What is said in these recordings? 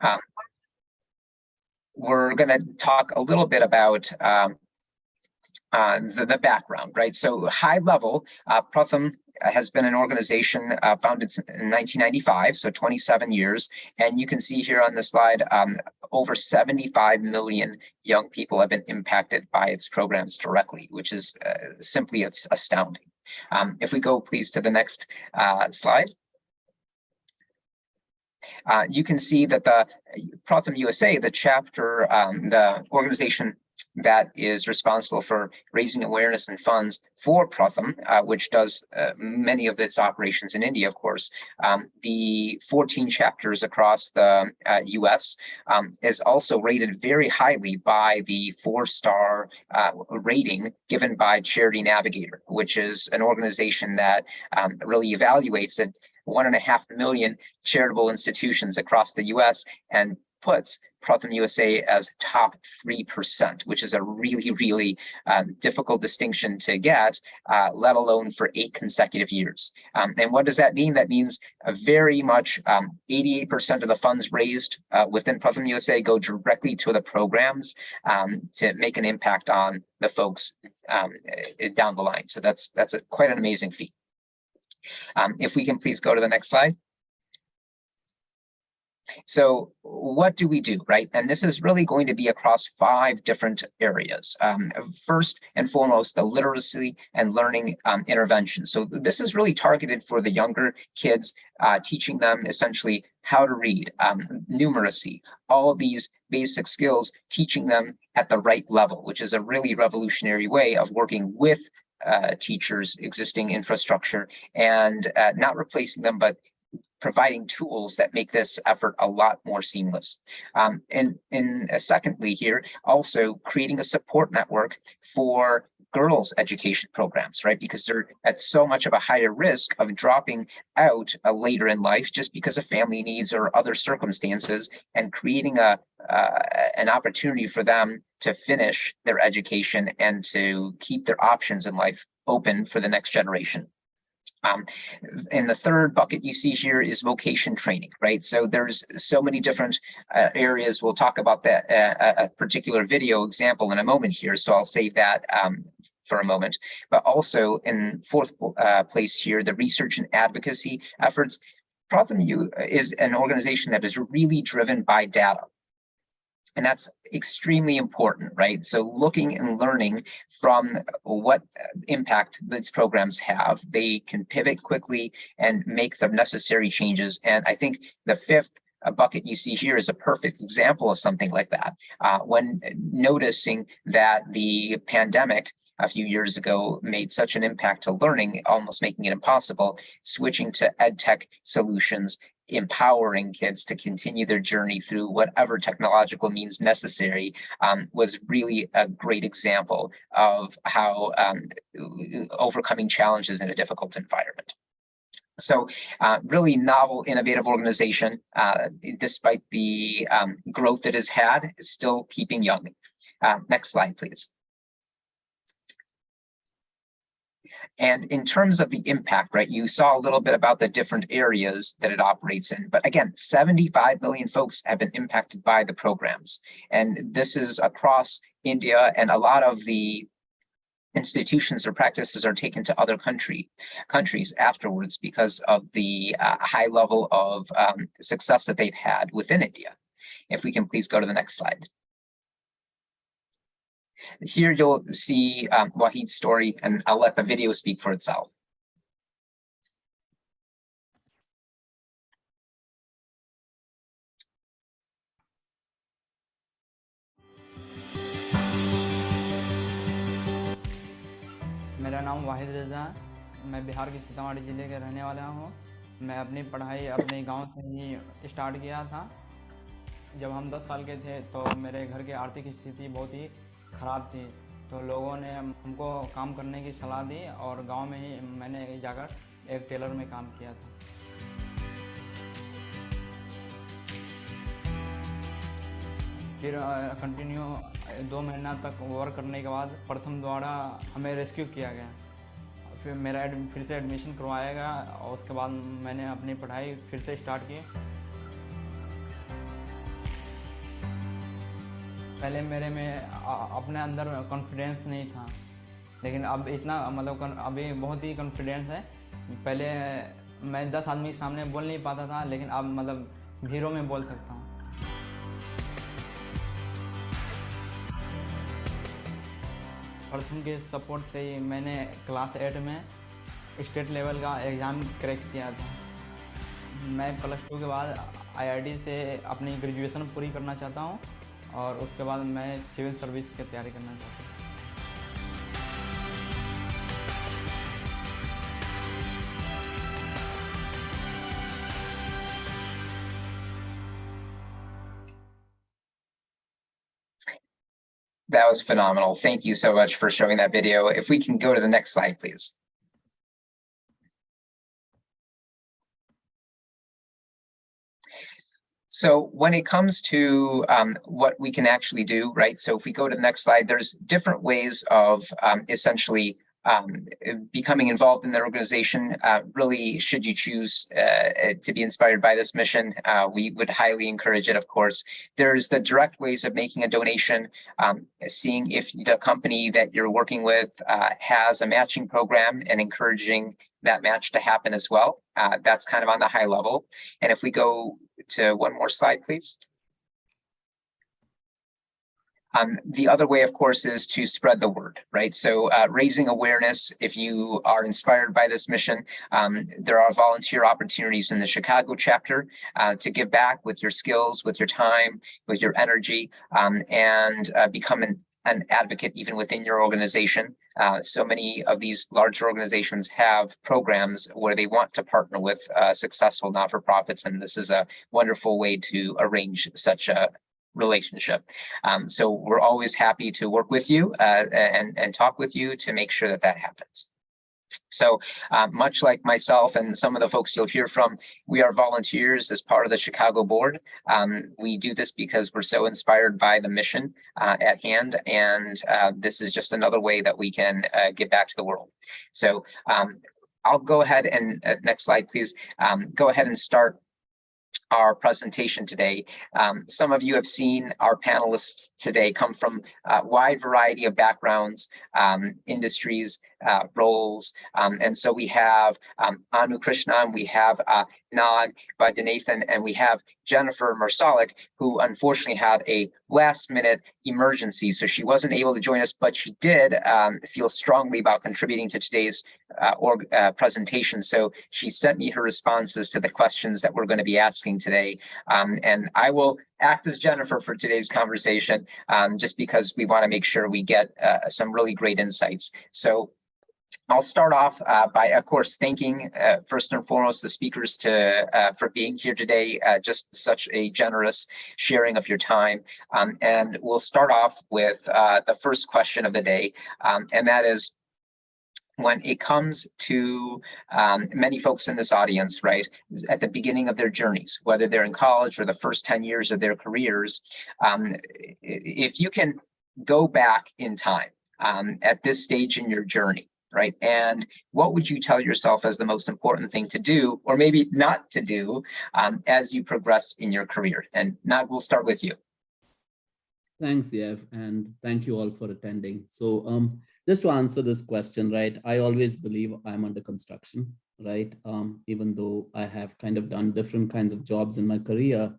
Um, we're going to talk a little bit about the background, right? So high level, Pratham has been an organization founded in 1995, so 27 years. And you can see here on the slide, over 75 million young people have been impacted by its programs directly, which is simply astounding. If we go please to the next slide. You can see that the Pratham USA, the chapter, the organization that is responsible for raising awareness and funds for Pratham, which does many of its operations in India, of course. The 14 chapters across the US is also rated very highly by the 4-star rating given by Charity Navigator, which is an organization that really evaluates it 1.5 million charitable institutions across the US and puts Pratham USA as top 3%, which is a really, really difficult distinction to get, let alone for 8 consecutive years. And what does that mean? That means very much 88% of the funds raised within Pratham USA go directly to the programs to make an impact on the folks down the line. So that's quite an amazing feat. If we can please go to the next slide. So what do we do, right? And this is really going to be across 5 different areas. First and foremost, the literacy and learning intervention. So this is really targeted for the younger kids, teaching them essentially how to read, numeracy, all of these basic skills, teaching them at the right level, which is a really revolutionary way of working with teachers' existing infrastructure and not replacing them, but providing tools that make this effort a lot more seamless. And secondly here, also creating a support network for girls' education programs, right? Because they're at so much of a higher risk of dropping out later in life just because of family needs or other circumstances, and creating an opportunity for them to finish their education and to keep their options in life open for the next generation. And the third bucket you see here is vocation training, right? So there's so many different areas. We'll talk about that, a particular video example in a moment here, so I'll save that for a moment. But also in 4th place here, the research and advocacy efforts. Pratham is an organization that is really driven by data. And that's extremely important, right? So looking and learning from what impact these programs have, they can pivot quickly and make the necessary changes. And I think the 5th bucket you see here is a perfect example of something like that. When noticing that the pandemic a few years ago made such an impact to learning, almost making it impossible, switching to ed tech solutions, empowering kids to continue their journey through whatever technological means necessary, was really a great example of how overcoming challenges in a difficult environment. So really novel, innovative organization, despite the growth it has had, is still keeping young. Next slide, please. And in terms of the impact, right, you saw a little bit about the different areas that it operates in. But again, 75 million folks have been impacted by the programs. And this is across India, and a lot of the institutions or practices are taken to other countries afterwards because of the high level of success that they've had within India. If we can please go to the next slide. Here you'll see Wahid's story, and I'll let the video speak for itself. मेरा नाम वाहिद रज़ा है। मैं बिहार के सीतामढ़ी ज़िले के रहने वाला हूँ। मैं अपनी पढ़ाई अपने गांव से ही स्टार्ट किया था। जब हम 10 साल के थे तो मेरे घर की आर्थिक स्थिति बहुत ही ख़राब थी, तो लोगों ने हमको काम करने की सलाह दी और गांव में ही मैंने जाकर एक टेलर में काम किया था। फिर कंटिन्यू 2 महीना तक वर्क करने के बाद प्रथम द्वारा हमें रेस्क्यू किया गया। फिर मेरा फिर से एडमिशन करवाया गया और उसके बाद मैंने अपनी पढ़ाई फिर से स्टार्ट की। पहले मेरे में अपने अंदर कॉन्फिडेंस नहीं था, लेकिन अब इतना मतलब अभी बहुत ही कॉन्फिडेंस है। पहले मैं 10 आदमी के सामने बोल नहीं पाता था, लेकिन अब मतलब भीड़ों में बोल सकता हूँ। प्रथम के सपोर्ट से ही मैंने क्लास 8 में स्टेट लेवल का एग्ज़ाम क्रैक किया था। मैं +2 के बाद आईआईटी से अपनी ग्रेजुएशन पूरी करना चाहता हूँ और उसके बाद मैं सिविल सर्विस की तैयारी करना चाहता हूँ। That was phenomenal. Thank you so much for showing that video. If we can go to the next slide, please. So when it comes to what we can actually do, right? So if we go to the next slide, there's different ways of essentially becoming involved in their organization. Really, should you choose to be inspired by this mission, we would highly encourage it, of course. There's the direct ways of making a donation, seeing if the company that you're working with has a matching program and encouraging that match to happen as well. That's kind of on the high level. And if we go to one more slide, please. The other way, of course, is to spread the word, right? So raising awareness, if you are inspired by this mission, there are volunteer opportunities in the Chicago chapter to give back with your skills, with your time, with your energy, and become an advocate even within your organization. So many of these larger organizations have programs where they want to partner with successful not-for-profits, and this is a wonderful way to arrange such a relationship. So we're always happy to work with you and talk with you to make sure that that happens. So much like myself and some of the folks you'll hear from, we are volunteers as part of the Chicago board. We do this because we're so inspired by the mission at hand, and this is just another way that we can give back to the world. So I'll go ahead and next slide, please. Go ahead and start our presentation today. Some of you have seen our panelists today come from a wide variety of backgrounds, industries, roles. And so we have Anu Krishnan, we have Nag Vaidyanathan, and we have Jennifer Marsalik, who unfortunately had a last minute emergency. So she wasn't able to join us, but she did feel strongly about contributing to today's presentation. So she sent me her responses to the questions that we're going to be asking today. And I will act as Jennifer for today's conversation, just because we want to make sure we get some really great insights. So I'll start off by, of course, thanking first and foremost the speakers for being here today. Just such a generous sharing of your time. And we'll start off with the first question of the day, and that is, when it comes to many folks in this audience, right, at the beginning of their journeys, whether they're in college or the first 10 years of their careers, if you can go back in time at this stage in your journey, right? And what would you tell yourself as the most important thing to do, or maybe not to do, as you progress in your career? And Nag, we'll start with you. Thanks, Yev, and thank you all for attending. So just to answer this question, right, I always believe I'm under construction, right? Even though I have kind of done different kinds of jobs in my career,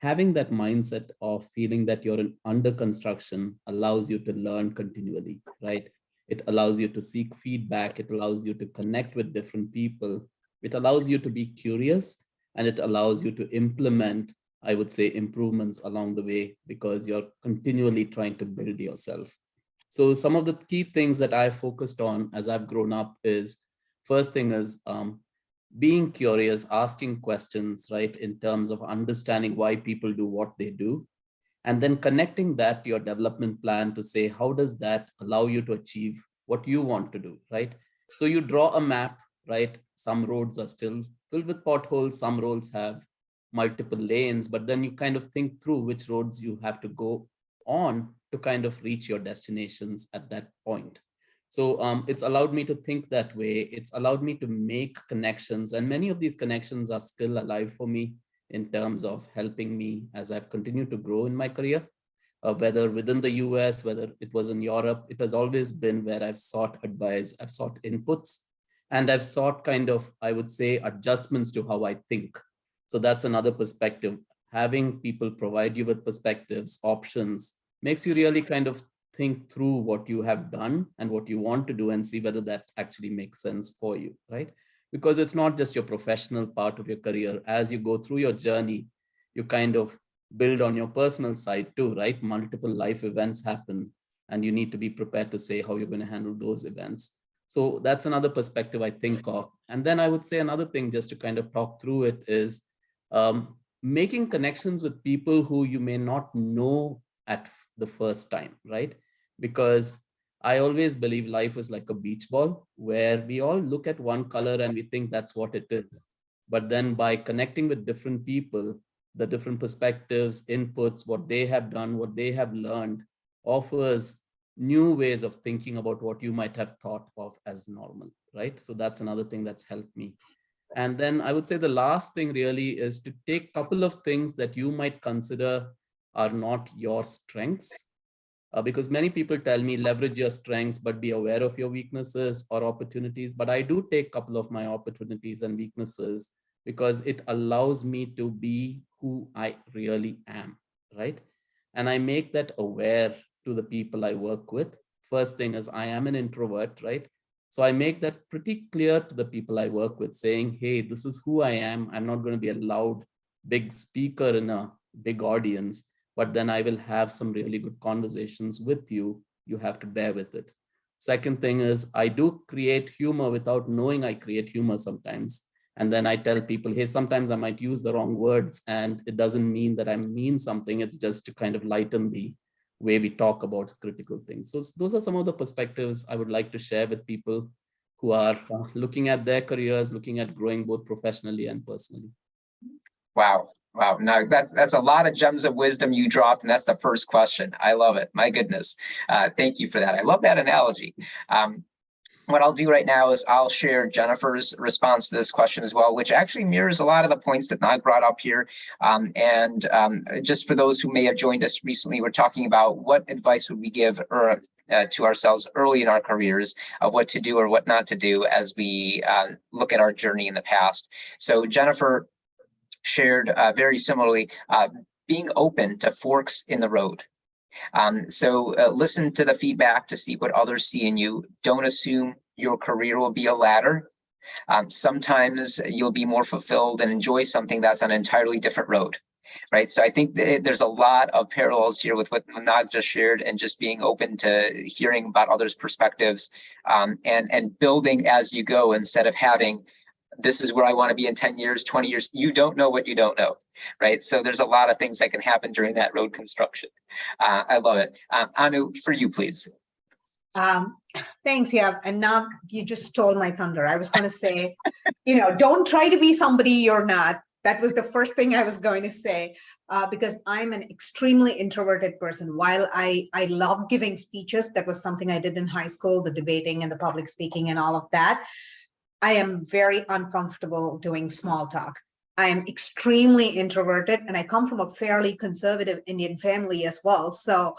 having that mindset of feeling that you're under construction allows you to learn continually, right? It allows you to seek feedback. It allows you to connect with different people. It allows you to be curious, and it allows you to implement, I would say, improvements along the way, because you're continually trying to build yourself. So some of the key things that I focused on as I've grown up is, first thing is being curious, asking questions, right, in terms of understanding why people do what they do, and then connecting that to your development plan to say, how does that allow you to achieve what you want to do, right? So you draw a map, right? Some roads are still filled with potholes, some roads have multiple lanes, but then you kind of think through which roads you have to go on to kind of reach your destinations at that point. So it's allowed me to think that way. It's allowed me to make connections, and many of these connections are still alive for me in terms of helping me as I've continued to grow in my career. whether within the US, whether it was in Europe, it has always been where I've sought advice, I've sought inputs, and I've sought kind of, I would say, adjustments to how I think. So that's another perspective. Having people provide you with perspectives, options, makes you really kind of think through what you have done and what you want to do and see whether that actually makes sense for you, right? Because it's not just your professional part of your career. As you go through your journey, you kind of build on your personal side too, right? Multiple life events happen and you need to be prepared to say how you're going to handle those events. So that's another perspective I think of. And then I would say another thing, just to kind of talk through it, is making connections with people who you may not know at the first time, right? Because I always believe life is like a beach ball where we all look at one color and we think that's what it is. But then by connecting with different people, the different perspectives, inputs, what they have done, what they have learned, offers new ways of thinking about what you might have thought of as normal, right? So that's another thing that's helped me. And then I would say the last thing really is to take a couple of things that you might consider are not your strengths, because many people tell me leverage your strengths, but be aware of your weaknesses or opportunities. But I do take a couple of my opportunities and weaknesses because it allows me to be who I really am, right? And I make that aware to the people I work with. First thing is I am an introvert, right? So I make that pretty clear to the people I work with, saying, hey, this is who I am. I'm not going to be a loud, big speaker in a big audience, but then I will have some really good conversations with you. You have to bear with it. Second thing is I do create humor without knowing I create humor sometimes. And then I tell people, hey, sometimes I might use the wrong words and it doesn't mean that I mean something. It's just to kind of lighten the way we talk about critical things. So those are some of the perspectives I would like to share with people who are looking at their careers, looking at growing both professionally and personally. Wow. Wow. Now that's a lot of gems of wisdom you dropped. And that's the first question. I love it. My goodness. Thank you for that. I love that analogy. What I'll do right now is I'll share Jennifer's response to this question as well, which actually mirrors a lot of the points that Nag brought up here. Just for those who may have joined us recently, we're talking about what advice would we give to ourselves early in our careers of what to do or what not to do as we look at our journey in the past. So Jennifer shared very similarly, being open to forks in the road. Listen to the feedback to see what others see in you. Don't assume your career will be a ladder. Sometimes you'll be more fulfilled and enjoy something that's on an entirely different road, right? So I think there's a lot of parallels here with what Nag just shared, and just being open to hearing about others' perspectives and building as you go, instead of having, this is where I want to be in 10 years, 20 years. You don't know what you don't know, right? So there's a lot of things that can happen during that road construction. I love it. Anu, for you, please. Thanks, yeah. And now you just stole my thunder. I was going to say, don't try to be somebody you're not. That was the first thing I was going to say, because I'm an extremely introverted person. While I love giving speeches, that was something I did in high school, the debating and the public speaking and all of that. I am very uncomfortable doing small talk. I am extremely introverted, and I come from a fairly conservative Indian family as well. So,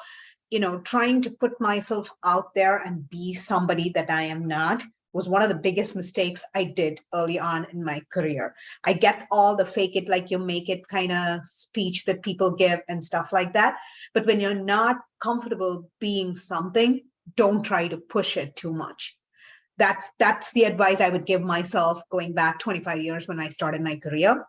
trying to put myself out there and be somebody that I am not was one of the biggest mistakes I did early on in my career. I get all the fake it like you make it kind of speech that people give and stuff like that. But when you're not comfortable being something, don't try to push it too much. That's the advice I would give myself going back 25 years when I started my career.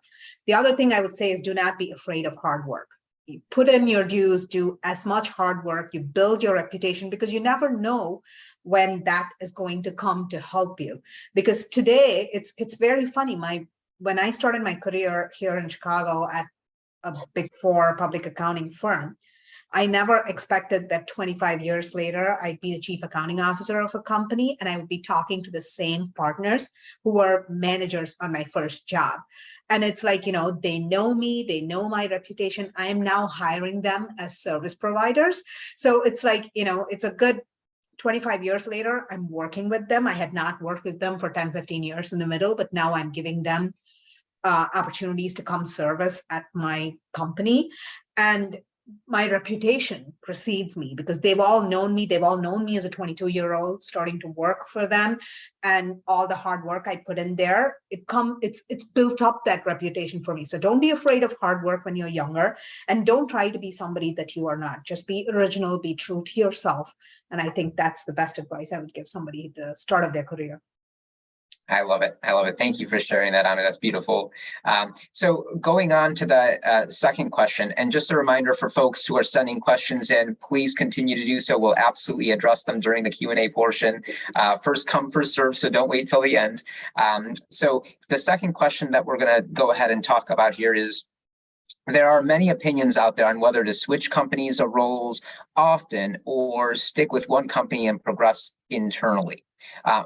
The other thing I would say is do not be afraid of hard work. You put in your dues, do as much hard work, you build your reputation, because you never know when that is going to come to help you. Because today it's very funny. When I started my career here in Chicago at a Big Four public accounting firm, I never expected that 25 years later, I'd be the chief accounting officer of a company, and I would be talking to the same partners who were managers on my first job. And it's like, they know me, they know my reputation. I am now hiring them as service providers. So it's like, it's a good 25 years later, I'm working with them. I had not worked with them for 10, 15 years in the middle, but now I'm giving them opportunities to come service at my company. And my reputation precedes me because they've all known me. They've all known me as a 22-year-old starting to work for them, and all the hard work I put in there, it's built up that reputation for me. So don't be afraid of hard work when you're younger, and don't try to be somebody that you are not. Just be original, be true to yourself. And I think that's the best advice I would give somebody at the start of their career. I love it. I love it. Thank you for sharing that, Anu. That's beautiful. So going on to the second question, and just a reminder for folks who are sending questions in, please continue to do so. We'll absolutely address them during the Q&A portion. First come, first serve, so don't wait till the end. So the second question that we're going to go ahead and talk about here is, there are many opinions out there on whether to switch companies or roles often or stick with one company and progress internally.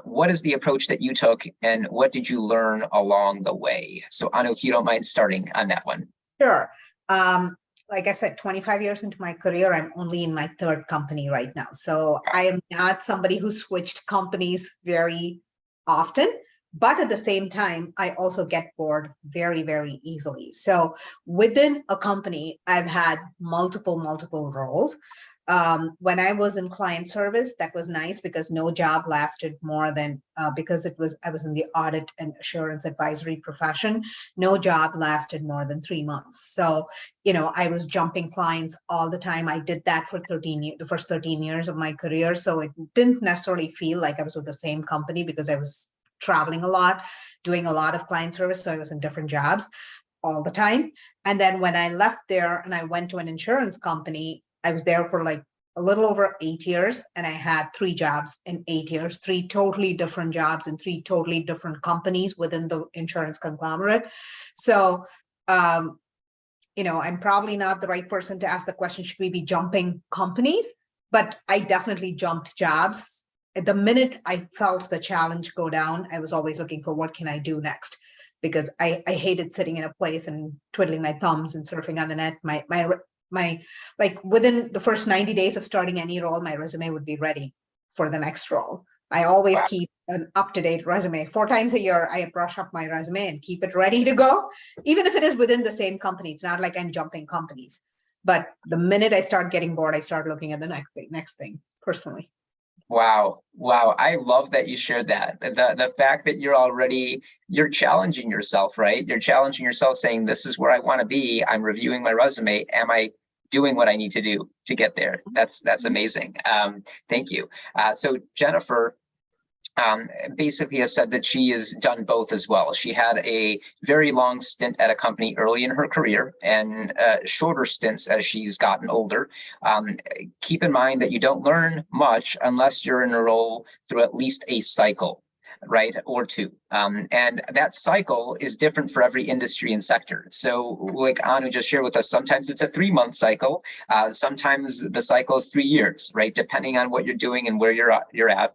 What is the approach that you took, and what did you learn along the way? So Anu, if you don't mind starting on that one. Sure. Like I said, 25 years into my career, I'm only in my third company right now. So I am not somebody who switched companies very often, but at the same time, I also get bored very, very easily. So within a company, I've had multiple roles. When I was in client service, that was nice because no job lasted more than, because I was in the audit and assurance advisory profession, no job lasted more than 3 months. So, I was jumping clients all the time. I did that for the first 13 years of my career. So it didn't necessarily feel like I was with the same company because I was traveling a lot, doing a lot of client service. So I was in different jobs all the time. And then when I left there and I went to an insurance company, I was there for like a little over 8 years, and I had 3 jobs in 8 years, 3 totally different jobs in 3 totally different companies within the insurance conglomerate. So, I'm probably not the right person to ask the question, should we be jumping companies? But I definitely jumped jobs. At the minute I felt the challenge go down, I was always looking for what can I do next, because I hated sitting in a place and twiddling my thumbs and surfing on the net. My like within the first 90 days of starting any role, my resume would be ready for the next role. I always keep an up-to-date resume. 4 times a year, I brush up my resume and keep it ready to go, even if it is within the same company. It's not like I'm jumping companies. But the minute I start getting bored, I start looking at the next thing personally. Wow. I love that you shared that. The fact that you're challenging yourself, right? You're challenging yourself saying, this is where I want to be. I'm reviewing my resume. Am I doing what I need to do to get there? That's amazing. Thank you. So Jennifer basically has said that she has done both as well. She had a very long stint at a company early in her career and shorter stints as she's gotten older. Keep in mind that you don't learn much unless you're in a role through at least a cycle, right, or 2. And that cycle is different for every industry and sector. So like Anu just shared with us, sometimes it's a 3-month cycle. Sometimes the cycle is 3 years, right, depending on what you're doing and where you're at.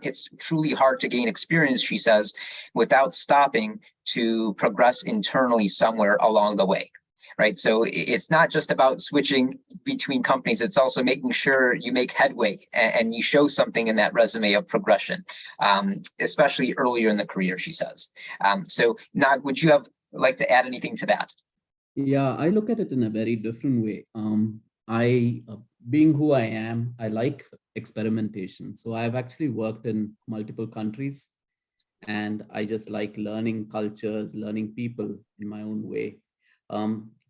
It's truly hard to gain experience, she says, without stopping to progress internally somewhere along the way, right? So it's not just about switching between companies. It's also making sure you make headway and you show something in that resume of progression, especially earlier in the career, she says. So Nag, would you like to add anything to that? Yeah, I look at it in a very different way. Being who I am, I like experimentation. So I've actually worked in multiple countries, and I just like learning cultures, learning people in my own way.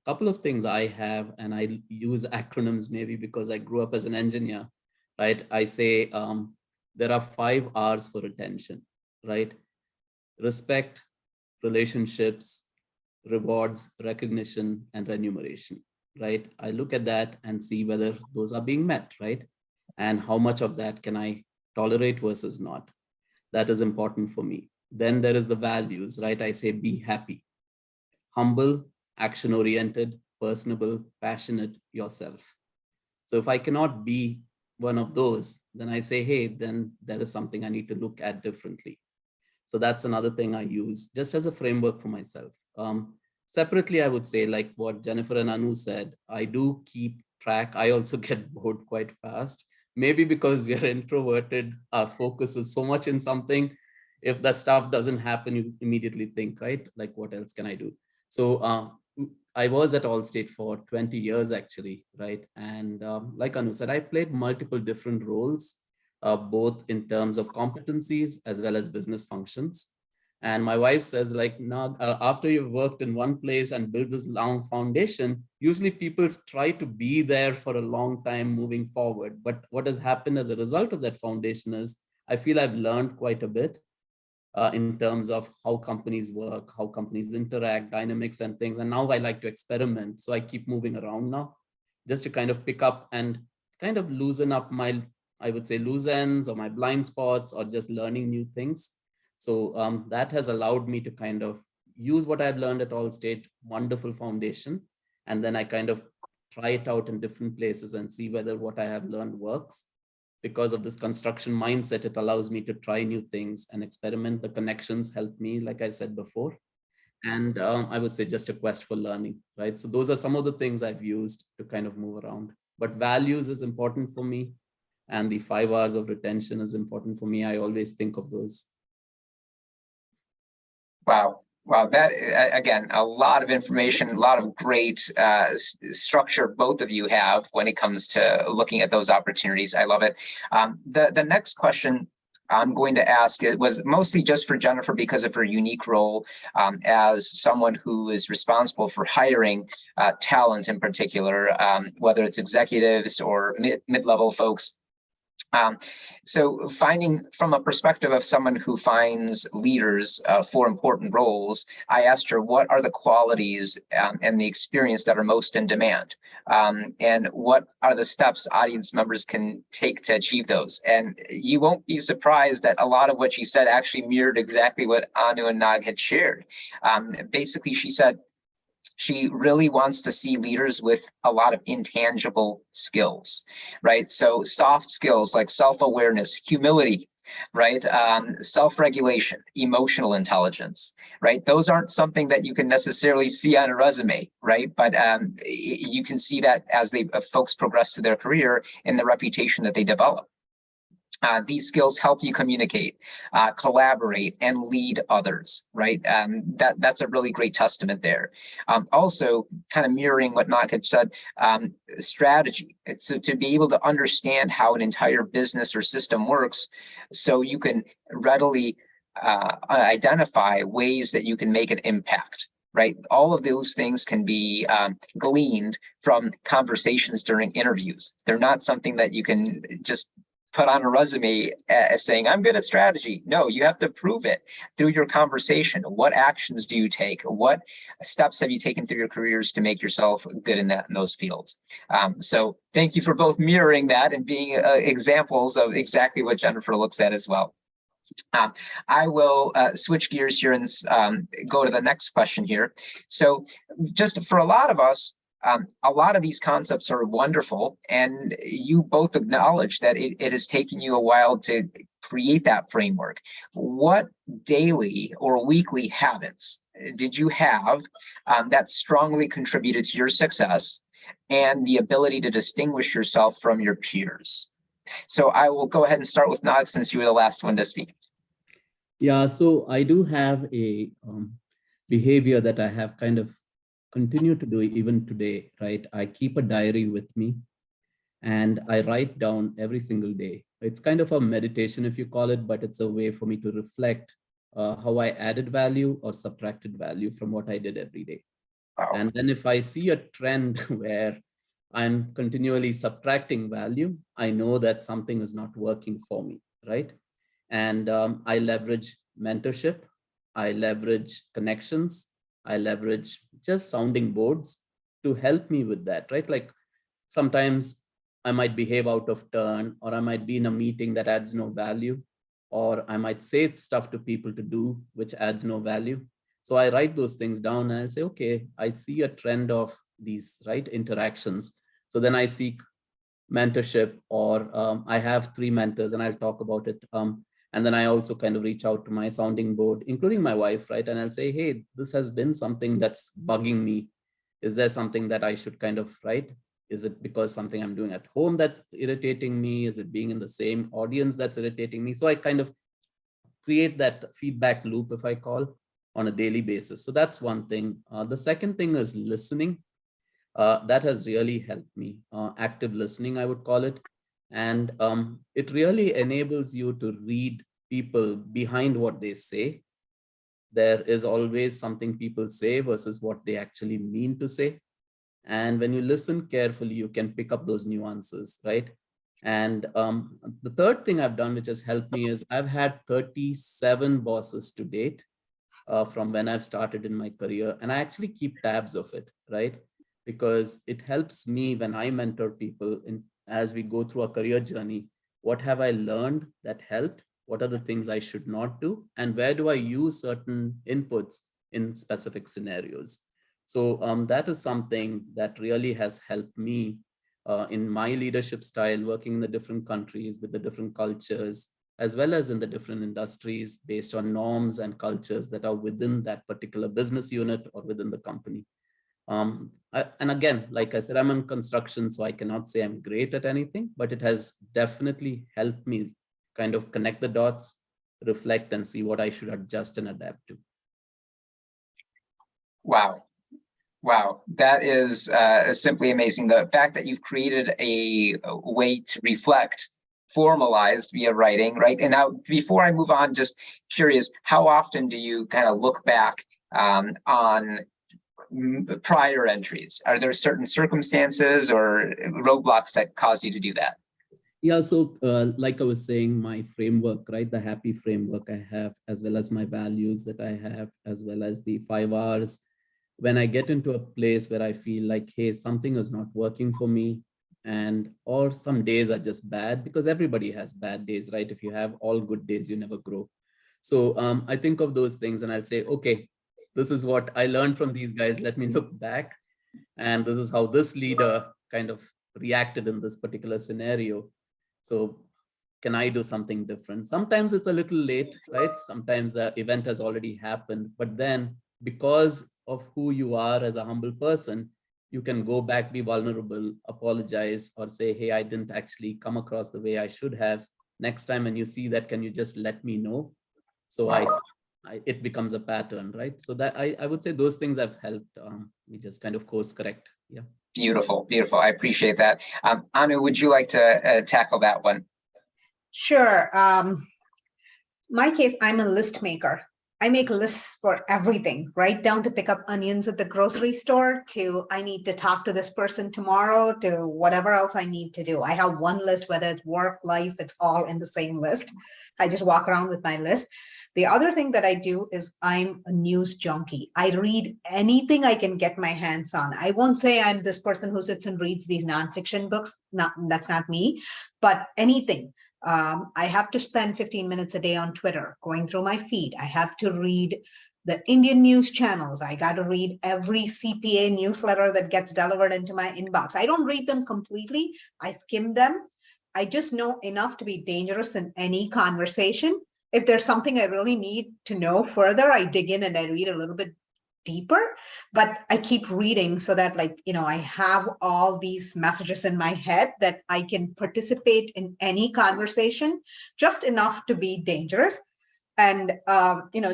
Couple of things I have, and I use acronyms maybe because I grew up as an engineer, right? I say there are 5 R's for attention, right? Respect, relationships, rewards, recognition, and remuneration, right? I look at that and see whether those are being met, right? And how much of that can I tolerate versus not. That is important for me. Then there is the values, right? I say be happy, humble, action-oriented, personable, passionate, yourself. So if I cannot be one of those, then I say, hey, then there is something I need to look at differently. So that's another thing I use just as a framework for myself. Separately, I would say, like what Jennifer and Anu said, I do keep track. I also get bored quite fast, maybe because we are introverted. Our focus is so much in something. If that stuff doesn't happen, you immediately think, right? Like, what else can I do? So I was at Allstate for 20 years actually, right? And like Anu said, I played multiple different roles, both in terms of competencies as well as business functions. And my wife says, like, now, after you've worked in one place and built this long foundation, usually people try to be there for a long time moving forward. But what has happened as a result of that foundation is I feel I've learned quite a bit in terms of how companies work, how companies interact, dynamics and things. And now I like to experiment. So I keep moving around now just to kind of pick up and kind of loosen up my, I would say, loose ends or my blind spots or just learning new things. So that has allowed me to kind of use what I've learned at Allstate, wonderful foundation. And then I kind of try it out in different places and see whether what I have learned works. Because of this construction mindset, it allows me to try new things and experiment. The connections help me, like I said before. And I would say just a quest for learning, right? So those are some of the things I've used to kind of move around. But values is important for me. And the 5 hours of retention is important for me. I always think of those. Wow. Wow, that again, a lot of information, a lot of great structure both of you have when it comes to looking at those opportunities. I love it. The next question I'm going to ask, it was mostly just for Jennifer because of her unique role as someone who is responsible for hiring talent in particular, whether it's executives or mid-level folks. So finding from a perspective of someone who finds leaders for important roles, I asked her, what are the qualities and the experience that are most in demand? And what are the steps audience members can take to achieve those? And you won't be surprised that a lot of what she said actually mirrored exactly what Anu and Nag had shared. Basically, she said, she really wants to see leaders with a lot of intangible skills, right? So soft skills like self-awareness, humility, right? Self-regulation, emotional intelligence, right? Those aren't something that you can necessarily see on a resume, right? But you can see that as folks progress through their career in the reputation that they develop. These skills help you communicate, collaborate, and lead others, right? That's a really great testament there. Also, kind of mirroring what Nag had said, strategy. So to be able to understand how an entire business or system works, so you can readily identify ways that you can make an impact. Right, all of those things can be gleaned from conversations during interviews. They're not something that you can just put on a resume as saying, I'm good at strategy. No, you have to prove it through your conversation. What actions do you take? What steps have you taken through your careers to make yourself good in those fields? So thank you for both mirroring that and being examples of exactly what Jennifer looks at as well. I will switch gears here and go to the next question here. So just for a lot of us, a lot of these concepts are wonderful, and you both acknowledge that it has taken you a while to create that framework. What daily or weekly habits did you have that strongly contributed to your success and the ability to distinguish yourself from your peers? So I will go ahead and start with Nag, since you were the last one to speak. Yeah, so I do have a behavior that I have kind of continue to do even today, right? I keep a diary with me and I write down every single day. It's kind of a meditation, if you call it, but it's a way for me to reflect how I added value or subtracted value from what I did every day. Wow. And then if I see a trend where I'm continually subtracting value, I know that something is not working for me, right? And I leverage mentorship, I leverage connections, I leverage just sounding boards to help me with that, right? Like sometimes I might behave out of turn, or I might be in a meeting that adds no value, or I might say stuff to people to do which adds no value. So I write those things down and I say, okay, I see a trend of these, right, interactions. So then I seek mentorship, or I have 3 mentors and I'll talk about it. And then I also kind of reach out to my sounding board, including my wife, right? And I'll say, hey, this has been something that's bugging me. Is there something that I should kind of, right? Is it because something I'm doing at home that's irritating me? Is it being in the same audience that's irritating me? So I kind of create that feedback loop, if I call. on a daily basis. So that's one thing. The second thing is listening. That has really helped me. Active listening, I would call it. And it really enables you to read people behind what they say. There is always something people say versus what they actually mean to say. And when you listen carefully, you can pick up those nuances, right? And the third thing I've done, which has helped me, is I've had 37 bosses to date from when I've started in my career. And I actually keep tabs of it, right? Because it helps me when I mentor people as we go through a career journey. What have I learned that helped? What are the things I should not do? And where do I use certain inputs in specific scenarios? So that is something that really has helped me in my leadership style, working in the different countries with the different cultures, as well as in the different industries based on norms and cultures that are within that particular business unit or within the company. And again, like I said, I'm in construction, so I cannot say I'm great at anything, but it has definitely helped me kind of connect the dots, reflect, and see what I should adjust and adapt to. Wow. Wow, that is simply amazing. The fact that you've created a way to reflect formalized via writing, right? And now, before I move on, just curious, how often do you kind of look back on prior entries? Are there certain circumstances or roadblocks that cause you to do that? Yeah, so like I was saying, my framework, right? The happy framework I have, as well as my values that I have, as well as the 5 R's. When I get into a place where I feel like, hey, something is not working for me, and or some days are just bad, because everybody has bad days, right? If you have all good days, you never grow. So I think of those things and I'll say, okay, this is what I learned from these guys. Let me look back. And this is how this leader kind of reacted in this particular scenario. So can I do something different? Sometimes it's a little late, right? Sometimes the event has already happened, but then because of who you are as a humble person, you can go back, be vulnerable, apologize, or say, hey, I didn't actually come across the way I should have. Next time when you see that, can you just let me know? So it becomes a pattern, right? So that I would say those things have helped me just kind of course correct. Yeah. Beautiful, beautiful. I appreciate that. Anu, would you like to tackle that one? Sure. My case, I'm a list maker. I make lists for everything, right down to pick up onions at the grocery store, to I need to talk to this person tomorrow, to whatever else I need to do. I have one list, whether it's work, life, it's all in the same list. I just walk around with my list. The other thing that I do is I'm a news junkie. I read anything I can get my hands on. I won't say I'm this person who sits and reads these nonfiction books. That's not me, but anything. I have to spend 15 minutes a day on Twitter, going through my feed. I have to read the Indian news channels. I got to read every CPA newsletter that gets delivered into my inbox. I don't read them completely. I skim them. I just know enough to be dangerous in any conversation. If there's something I really need to know further, I dig in and I read a little bit deeper, but I keep reading so that, like, I have all these messages in my head that I can participate in any conversation, just enough to be dangerous, and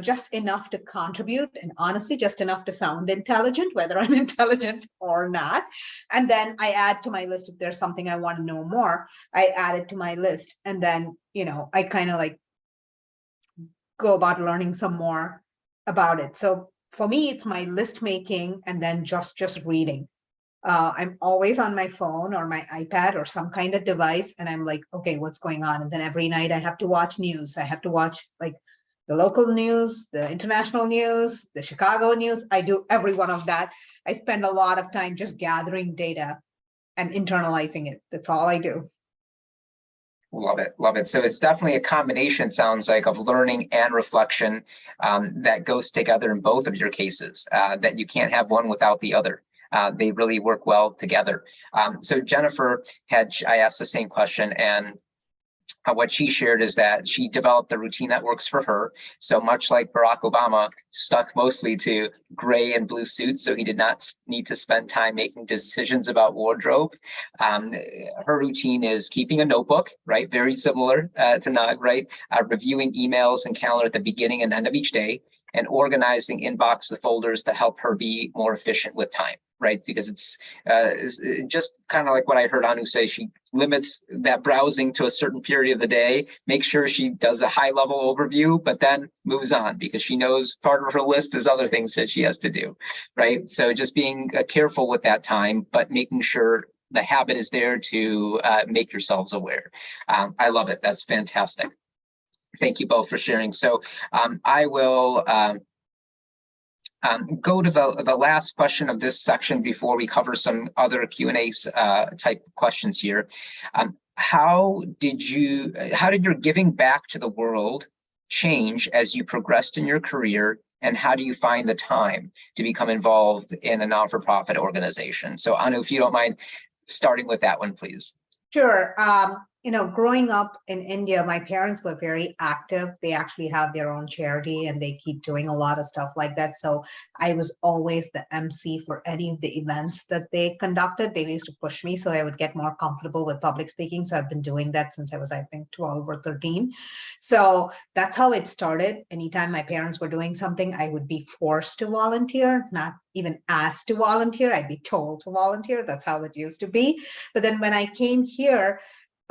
just enough to contribute, and honestly just enough to sound intelligent, whether I'm intelligent or not. And then I add to my list, if there's something I want to know more, I add it to my list, and then I kind of like go about learning some more about it. So for me, it's my list making and then just reading. I'm always on my phone or my iPad or some kind of device, and I'm like, okay, what's going on? And then every night I have to watch news. I have to watch like the local news, the international news, the Chicago news. I do every one of that. I spend a lot of time just gathering data and internalizing it. That's all I do. Love it, love it. So it's definitely a combination, sounds like, of learning and reflection that goes together in both of your cases, that you can't have one without the other. They really work well together. So Jennifer I asked the same question, and what she shared is that she developed a routine that works for her. So much like Barack Obama stuck mostly to gray and blue suits, so he did not need to spend time making decisions about wardrobe. Her routine is keeping a notebook, right? Very similar to Nag, right? Reviewing emails and calendar at the beginning and end of each day, and organizing inbox with folders to help her be more efficient with time, right? Because it's just kind of like what I heard Anu say, she limits that browsing to a certain period of the day, make sure she does a high level overview, but then moves on because she knows part of her list is other things that she has to do, right? So just being careful with that time, but making sure the habit is there to make yourselves aware. I love it. That's fantastic. Thank you both for sharing. So I will go to the last question of this section before we cover some other Q&A type questions here. How did your giving back to the world change as you progressed in your career, and how do you find the time to become involved in a non-for-profit organization? So Anu, if you don't mind starting with that one, please. Sure. Growing up in India, my parents were very active. They actually have their own charity and they keep doing a lot of stuff like that. So I was always the MC for any of the events that they conducted. They used to push me so I would get more comfortable with public speaking. So I've been doing that since I was, I think, 12 or 13. So that's how it started. Anytime my parents were doing something, I would be forced to volunteer, not even asked to volunteer. I'd be told to volunteer. That's how it used to be. But then when I came here,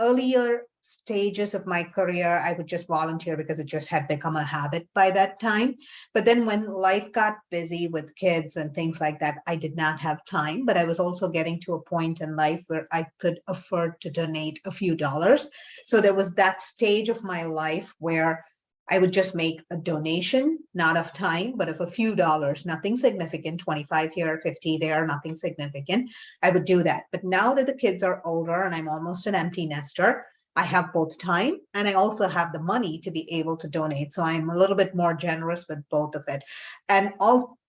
earlier stages of my career, I would just volunteer because it just had become a habit by that time. But then when life got busy with kids and things like that, I did not have time, but I was also getting to a point in life where I could afford to donate a few dollars. So there was that stage of my life where I would just make a donation, not of time, but of a few dollars, nothing significant, 25 here, 50 there, nothing significant. I would do that. But now that the kids are older and I'm almost an empty nester, I have both time and I also have the money to be able to donate. So I'm a little bit more generous with both of it. And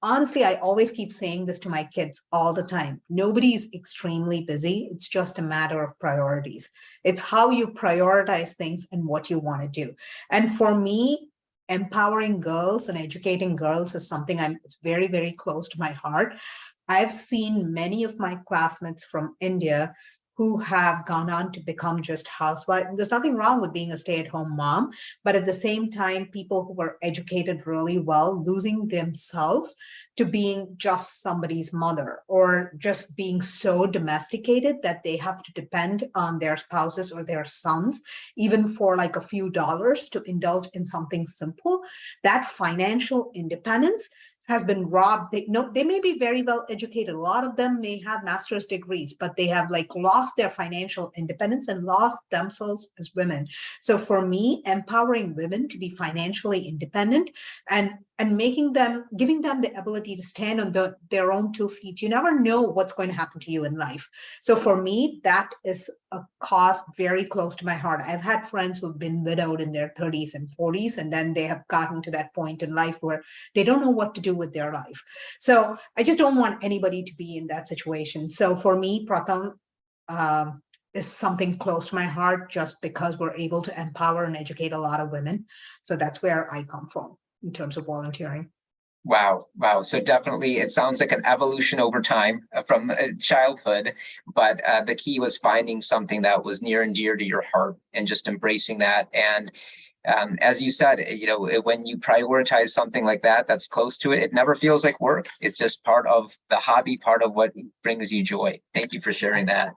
honestly, I always keep saying this to my kids all the time. Nobody's extremely busy. It's just a matter of priorities. It's how you prioritize things and what you want to do. And for me, empowering girls and educating girls is something it's very, very close to my heart. I've seen many of my classmates from India who have gone on to become just housewives. There's nothing wrong with being a stay-at-home mom, but at the same time, people who were educated really well, losing themselves to being just somebody's mother or just being so domesticated that they have to depend on their spouses or their sons, even for like a few dollars to indulge in something simple. That financial independence has been robbed. They may be very well educated. A lot of them may have master's degrees, but they have like lost their financial independence and lost themselves as women. So for me, empowering women to be financially independent and giving them the ability to stand on their own 2 feet. You never know what's going to happen to you in life. So for me, that is a cause very close to my heart. I've had friends who've been widowed in their 30s and 40s, and then they have gotten to that point in life where they don't know what to do with their life. So I just don't want anybody to be in that situation. So for me, Pratham is something close to my heart just because we're able to empower and educate a lot of women. So that's where I come from in terms of volunteering. Wow. So definitely, it sounds like an evolution over time from childhood, but the key was finding something that was near and dear to your heart and just embracing that. And as you said, when you prioritize something like that, that's close to it, it never feels like work. It's just part of the hobby, part of what brings you joy. Thank you for sharing that.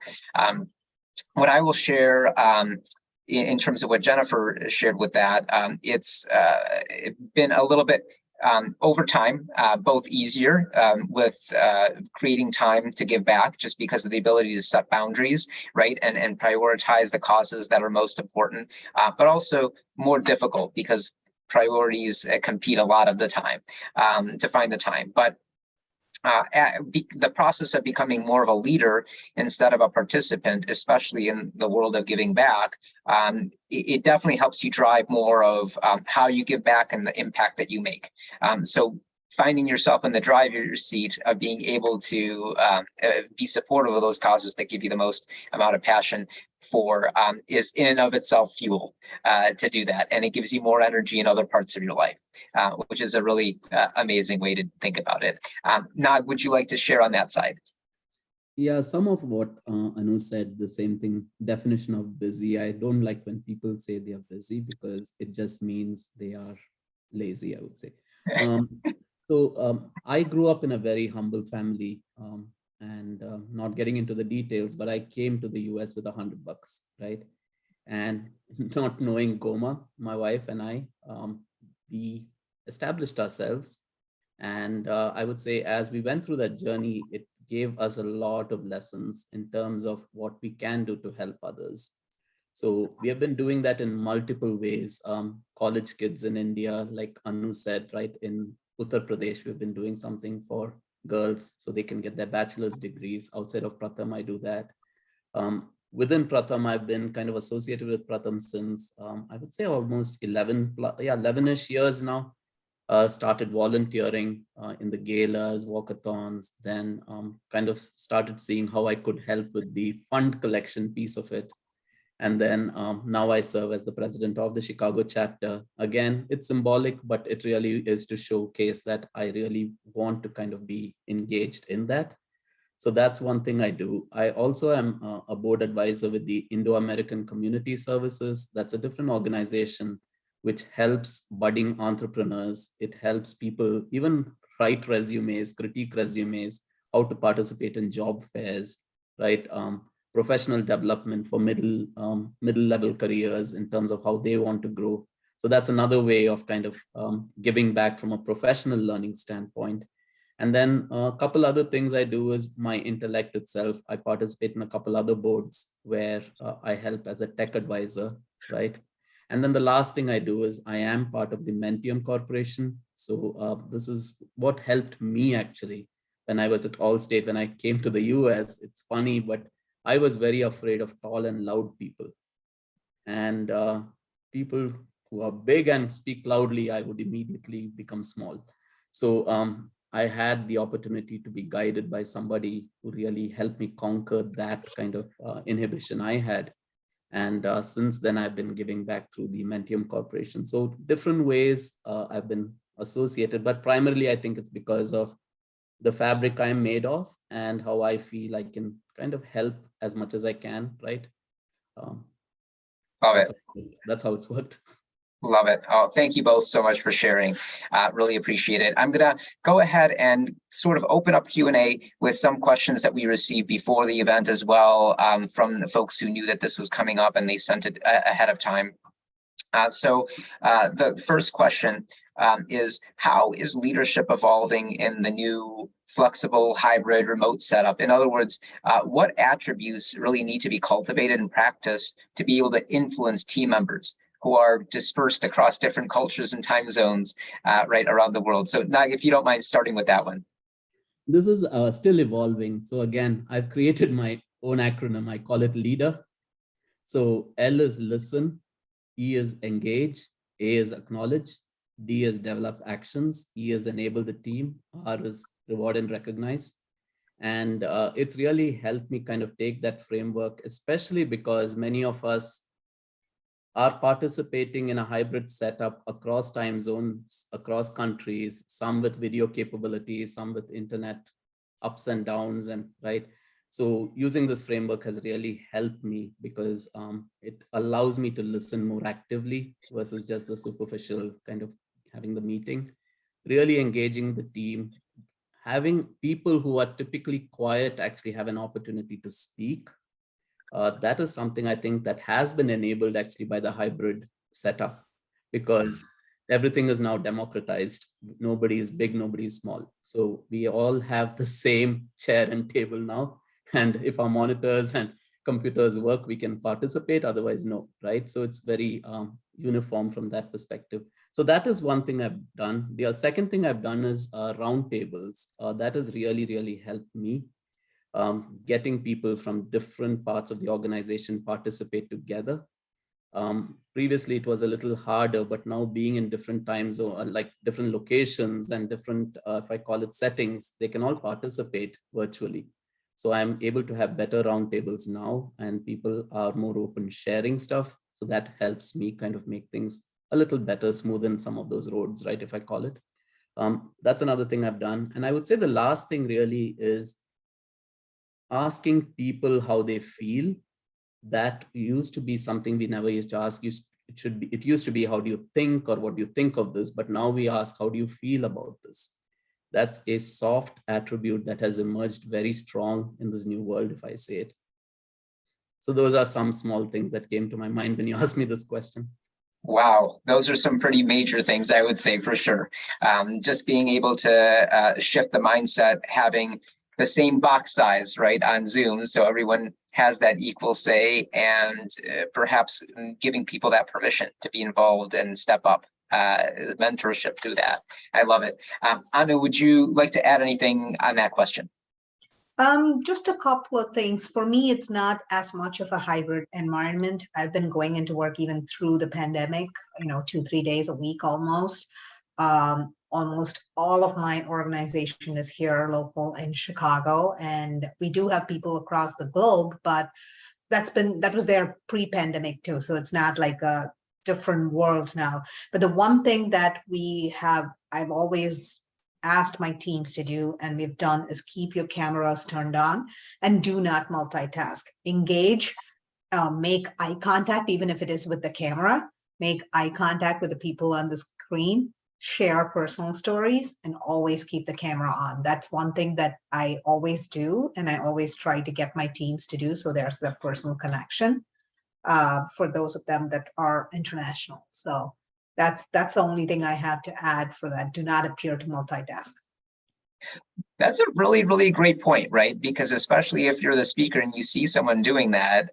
What I will share in terms of what Jennifer shared with that, it's been a little bit over time, both easier with creating time to give back just because of the ability to set boundaries, right? And prioritize the causes that are most important, but also more difficult because priorities compete a lot of the time to find the time. But the process of becoming more of a leader instead of a participant, especially in the world of giving back, it definitely helps you drive more of how you give back and the impact that you make. So finding yourself in the driver's seat of being able to be supportive of those causes that give you the most amount of passion for is in and of itself fuel to do that. And it gives you more energy in other parts of your life, which is a really amazing way to think about it. Nag, would you like to share on that side? Yeah, some of what Anu said, the same thing, definition of busy. I don't like when people say they are busy because it just means they are lazy, I would say. Um, so I grew up in a very humble family, and not getting into the details, but I came to the US with $100, right? And not knowing Goma, my wife and I, we established ourselves. And I would say as we went through that journey, it gave us a lot of lessons in terms of what we can do to help others. So we have been doing that in multiple ways. College kids in India, like Anu said, right, in Uttar Pradesh, we've been doing something for girls so they can get their bachelor's degrees. Outside of Pratham, I do that. Within Pratham, I've been kind of associated with Pratham since I would say almost 11-ish years now. Started volunteering in the galas, walkathons, then kind of started seeing how I could help with the fund collection piece of it. And then now I serve as the president of the Chicago chapter. Again, it's symbolic, but it really is to showcase that I really want to kind of be engaged in that. So that's one thing I do. I also am a board advisor with the Indo-American Community Services. That's a different organization which helps budding entrepreneurs. It helps people even write resumes, critique resumes, how to participate in job fairs, right? Professional development for middle level careers in terms of how they want to grow. So that's another way of kind of giving back from a professional learning standpoint. And then a couple other things I do is my intellect itself. I participate in a couple other boards where I help as a tech advisor, right? And then the last thing I do is I am part of the Mentium Corporation. So this is what helped me actually when I was at Allstate. When I came to the US, it's funny, but I was very afraid of tall and loud people. And people who are big and speak loudly, I would immediately become small. So I had the opportunity to be guided by somebody who really helped me conquer that kind of inhibition I had. And since then, I've been giving back through the Mentium Corporation. So different ways I've been associated, but primarily I think it's because of the fabric I'm made of and how I feel I can kind of help as much as I can, right? Love it. That's how it's worked. Love it. Oh, thank you both so much for sharing. Really appreciate it. I'm going to go ahead and sort of open up Q&A with some questions that we received before the event as well, from the folks who knew that this was coming up and they sent it ahead of time. So the first question is, how is leadership evolving in the new flexible hybrid remote setup? In other words, what attributes really need to be cultivated and practiced to be able to influence team members who are dispersed across different cultures and time zones right around the world? So Nag, if you don't mind starting with that one. This is still evolving. So again, I've created my own acronym. I call it LEADER. So L is listen, E is engage, A is acknowledge, D is develop actions, E is enable the team, R is reward and recognize. And it's really helped me kind of take that framework, especially because many of us are participating in a hybrid setup across time zones, across countries, some with video capabilities, some with internet ups and downs, and right. So using this framework has really helped me because it allows me to listen more actively versus just the superficial kind of having the meeting, really engaging the team, having people who are typically quiet actually have an opportunity to speak. That is something I think that has been enabled actually by the hybrid setup, because everything is now democratized. Nobody is big, nobody is small. So we all have the same chair and table now. And if our monitors and computers work, we can participate, otherwise no, right? So it's very uniform from that perspective. So that is one thing I've done. The second thing I've done is roundtables. That has really, really helped me. Getting people from different parts of the organization participate together. Previously, it was a little harder, but now being in different time zones, like different locations and different, if I call it settings, they can all participate virtually. So I'm able to have better roundtables now, and people are more open sharing stuff. So that helps me kind of make things a little better, smoothen some of those roads, right, if I call it. That's another thing I've done. And I would say the last thing really is asking people how they feel. That used to be something we never used to ask. it used to be, how do you think or what do you think of this? But now we ask, how do you feel about this? That's a soft attribute that has emerged very strong in this new world, if I say it. So those are some small things that came to my mind when you asked me this question. Wow, those are some pretty major things, I would say, for sure. Just being able to shift the mindset, having the same box size, right, on Zoom, so everyone has that equal say, and perhaps giving people that permission to be involved and step up, mentorship through that. I love it. Anu, would you like to add anything on that question? Just a couple of things. For me, it's not as much of a hybrid environment. I've been going into work even through the pandemic, 2-3 days a week almost. Almost all of my organization is here local in Chicago, and we do have people across the globe, but that was there pre-pandemic too. So it's not like a different world now. But the one thing that I've always asked my teams to do, and we've done, is keep your cameras turned on and do not multitask. Engage, make eye contact, even if it is with the camera, make eye contact with the people on the screen, share personal stories, and always keep the camera on. That's one thing that I always do, and I always try to get my teams to do. So there's that personal connection for those of them that are international. So that's the only thing I have to add for that. Do not appear to multitask. That's a really, really great point, right? Because especially if you're the speaker and you see someone doing that,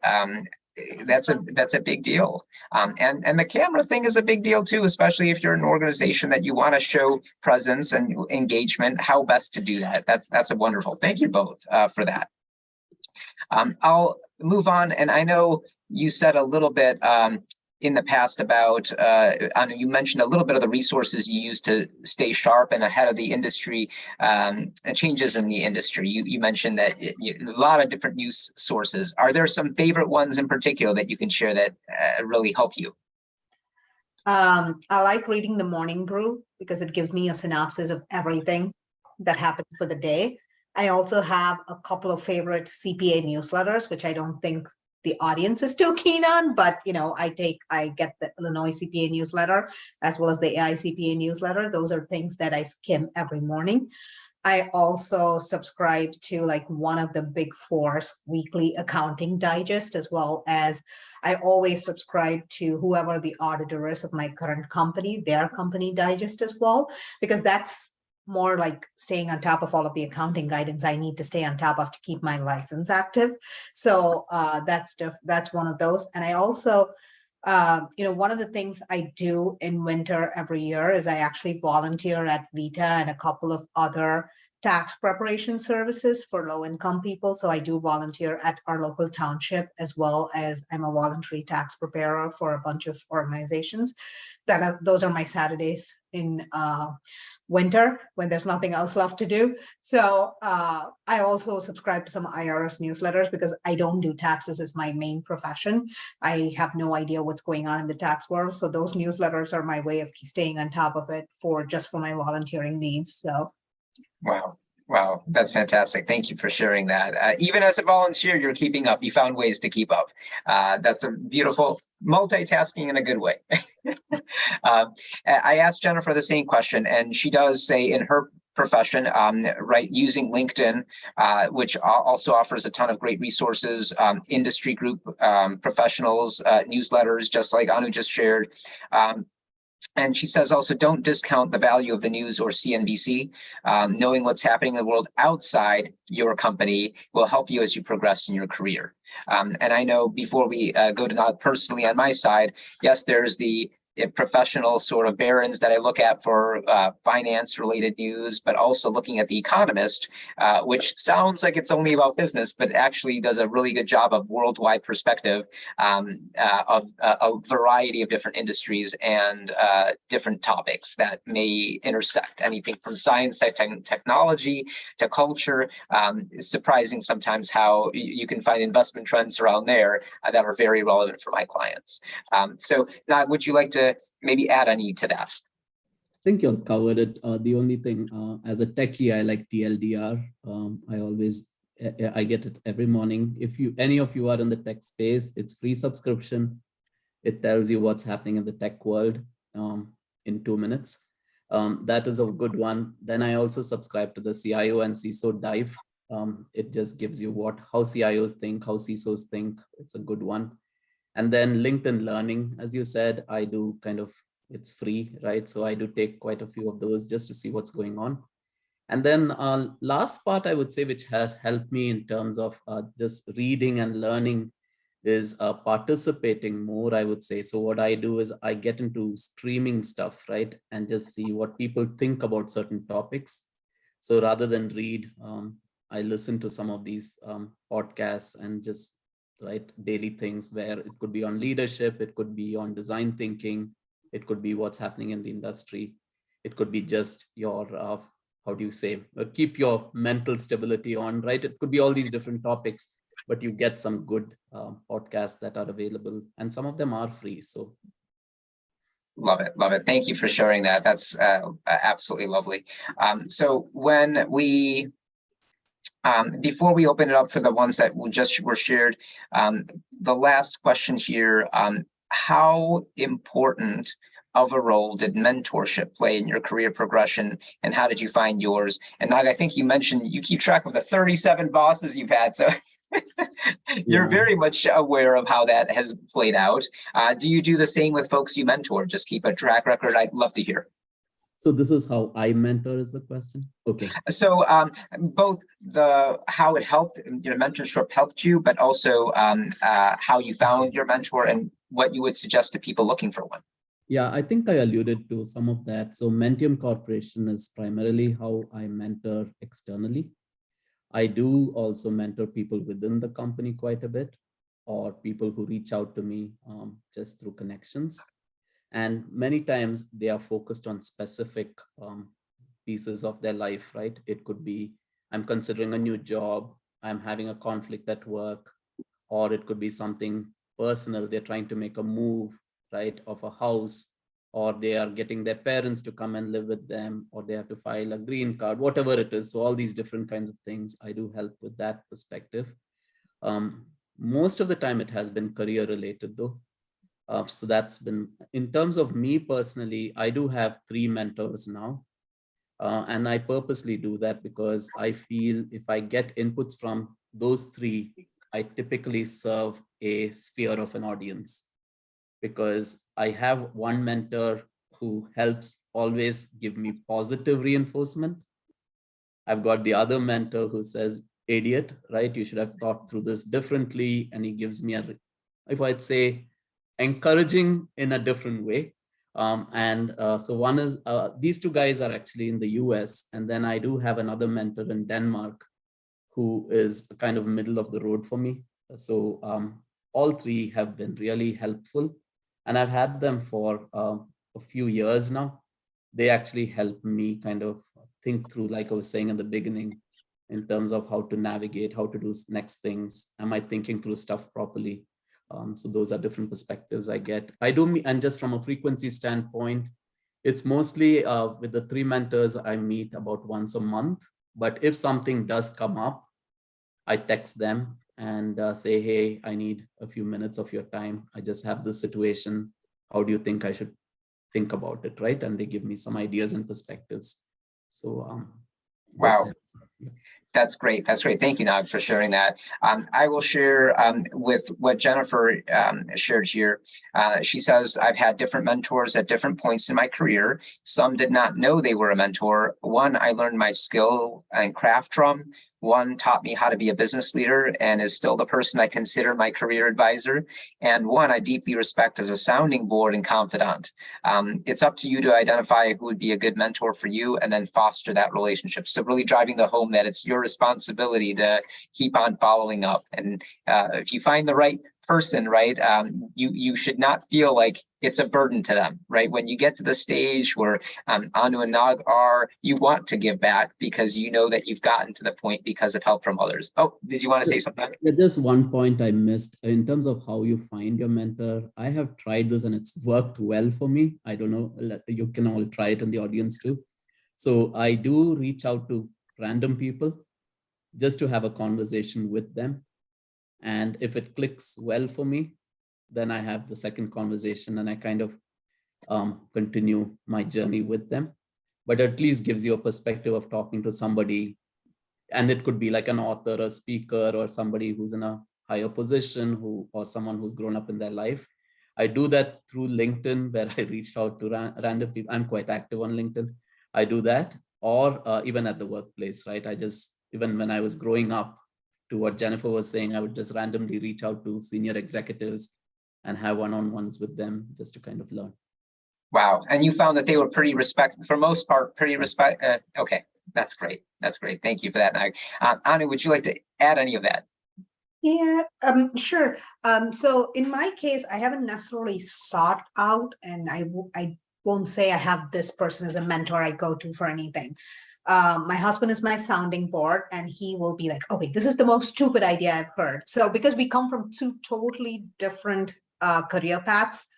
that's a big deal. And the camera thing is a big deal too, especially if you're an organization that you want to show presence and engagement, how best to do that. That's a wonderful. Thank you both for that. I'll move on, and I know you said a little bit in the past about, Anu, you mentioned a little bit of the resources you use to stay sharp and ahead of the industry, changes in the industry. You mentioned that a lot of different news sources. Are there some favorite ones in particular that you can share that really help you? I like reading the Morning Brew because it gives me a synopsis of everything that happens for the day. I also have a couple of favorite CPA newsletters, which I don't think the audience is too keen on, but I get the Illinois CPA newsletter as well as the AI CPA newsletter. Those are things that I skim every morning. I also subscribe to like one of the Big Four's weekly accounting digest, as well as I always subscribe to whoever the auditor is of my current company, their company digest as well, because that's more like staying on top of all of the accounting guidance I need to stay on top of to keep my license active. So that's one of those. And I also, one of the things I do in winter every year is I actually volunteer at Vita and a couple of other tax preparation services for low-income people. So I do volunteer at our local township, as well as I'm a voluntary tax preparer for a bunch of organizations. Those are my Saturdays in winter when there's nothing else left to do. So I also subscribe to some IRS newsletters because I don't do taxes as my main profession. I have no idea what's going on in the tax world. So those newsletters are my way of staying on top of it for my volunteering needs. So. Wow, that's fantastic. Thank you for sharing that. Even as a volunteer, you're keeping up. You found ways to keep up. That's a beautiful multitasking in a good way. I asked Jennifer the same question, and she does say in her profession, right, using LinkedIn, which also offers a ton of great resources, industry group professionals, newsletters, just like Anu just shared. And she says also, don't discount the value of the news or CNBC. Knowing what's happening in the world outside your company will help you as you progress in your career. And I know before we go to not personally on my side, yes, there's the professional sort of barons that I look at for finance related news, but also looking at The Economist, which sounds like it's only about business, but actually does a really good job of worldwide perspective of a variety of different industries and different topics that may intersect, anything from science to technology to culture. It's surprising sometimes how you can find investment trends around there that are very relevant for my clients. So now, would you like to maybe add any to that? I think you've covered it. The only thing, as a techie, I like TLDR. I get it every morning. If any of you are in the tech space, it's free subscription. It tells you what's happening in the tech world in 2 minutes. That is a good one. Then I also subscribe to the CIO and CISO dive. It just gives you how CIOs think, how CISOs think. It's a good one. And then LinkedIn Learning, as you said, I do it's free, right? So I do take quite a few of those just to see what's going on. And then last part, I would say, which has helped me in terms of just reading and learning is participating more, I would say. So what I do is I get into streaming stuff, right? And just see what people think about certain topics. So rather than read, I listen to some of these podcasts and just write daily things where it could be on leadership, it could be on design thinking, it could be what's happening in the industry. It could be just your, how do you say, keep your mental stability on, right? It could be all these different topics, but you get some good podcasts that are available, and some of them are free. So love it, love it. Thank you for sharing that. That's absolutely lovely. So when we before we open it up for the ones that just were shared, the last question here, how important of a role did mentorship play in your career progression, and how did you find yours? And Nag, I think you mentioned you keep track of the 37 bosses you've had, so you're very much aware of how that has played out. Do you do the same with folks you mentor? Just keep a track record? I'd love to hear. So this is how I mentor is the question? Okay. So both how it helped, your mentorship helped you, but also how you found your mentor and what you would suggest to people looking for one. Yeah, I think I alluded to some of that. So Mentium Corporation is primarily how I mentor externally. I do also mentor people within the company quite a bit, or people who reach out to me just through connections. And many times they are focused on specific pieces of their life, right? It could be, I'm considering a new job, I'm having a conflict at work, or it could be something personal. They're trying to make a move, right, of a house, or they are getting their parents to come and live with them, or they have to file a green card, whatever it is. So all these different kinds of things, I do help with that perspective. Most of the time it has been career related though. So that's been, in terms of me personally, I do have 3 mentors now. And I purposely do that because I feel if I get inputs from those 3, I typically serve a sphere of an audience, because I have one mentor who helps always give me positive reinforcement. I've got the other mentor who says, idiot, right? You should have thought through this differently. And he gives me if I'd say, encouraging in a different way. So one is, these 2 guys are actually in the US. And then I do have another mentor in Denmark who is kind of middle of the road for me. So all 3 have been really helpful. And I've had them for a few years now. They actually help me kind of think through, like I was saying in the beginning, in terms of how to navigate, how to do next things. Am I thinking through stuff properly? So those are different perspectives I get. And just from a frequency standpoint, it's mostly with the 3 mentors I meet about once a month. But if something does come up, I text them and say, hey, I need a few minutes of your time. I just have this situation. How do you think I should think about it, right? And they give me some ideas and perspectives. So wow. That's great. That's great. Thank you, Nag, for sharing that. I will share with what Jennifer shared here. She says, I've had different mentors at different points in my career. Some did not know they were a mentor. One, I learned my skill and craft from. One taught me how to be a business leader and is still the person I consider my career advisor. And one I deeply respect as a sounding board and confidant. It's up to you to identify who would be a good mentor for you and then foster that relationship. So really driving the home that it's your responsibility to keep on following up. And if you find the right person, right, you should not feel like it's a burden to them, right? When you get to the stage where Anu and Nag are, you want to give back because you know that you've gotten to the point because of help from others. Oh, did you want to say something? There's one point I missed in terms of how you find your mentor. I have tried this and it's worked well for me. I don't know, you can all try it in the audience too. So I do reach out to random people just to have a conversation with them. And if it clicks well for me, then I have the second conversation and I kind of continue my journey with them. But at least gives you a perspective of talking to somebody, and it could be like an author, a speaker, or somebody who's in a higher position, or someone who's grown up in their life. I do that through LinkedIn, where I reached out to random people. I'm quite active on LinkedIn. I do that, or even at the workplace, right? Even when I was growing up, to what Jennifer was saying, I would just randomly reach out to senior executives and have one-on-ones with them just to kind of learn. Wow. And you found that they were pretty for most part, pretty okay. That's great. That's great. Thank you for that, Nag. Anu, would you like to add any of that? Yeah, sure. So in my case, I haven't necessarily sought out, and I won't say I have this person as a mentor I go to for anything. My husband is my sounding board, and he will be like, okay, this is the most stupid idea I've heard. So because we come from two totally different career paths,